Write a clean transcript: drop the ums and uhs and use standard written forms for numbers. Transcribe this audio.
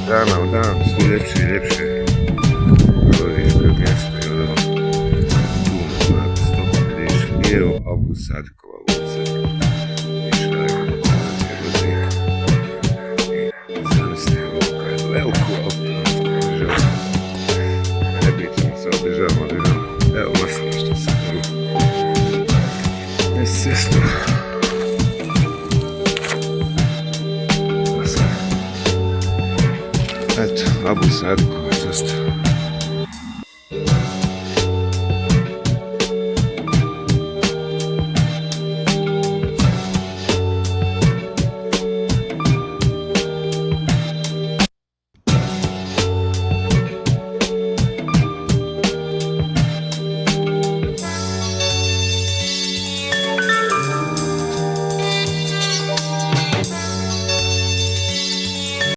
dana u dan sve ljepše i ljepše. Dolaziš pred mjesto i ono tu na stopu vidiš lijevo Abu Sadkova ulica. Vidiš realizacija voznika. I zamisli ovo je veliku autonomsku državu. Ne pričamo se o državama. Evo masno što sam mogu. Ne cestu. Eto, Abu Sadkova cesta.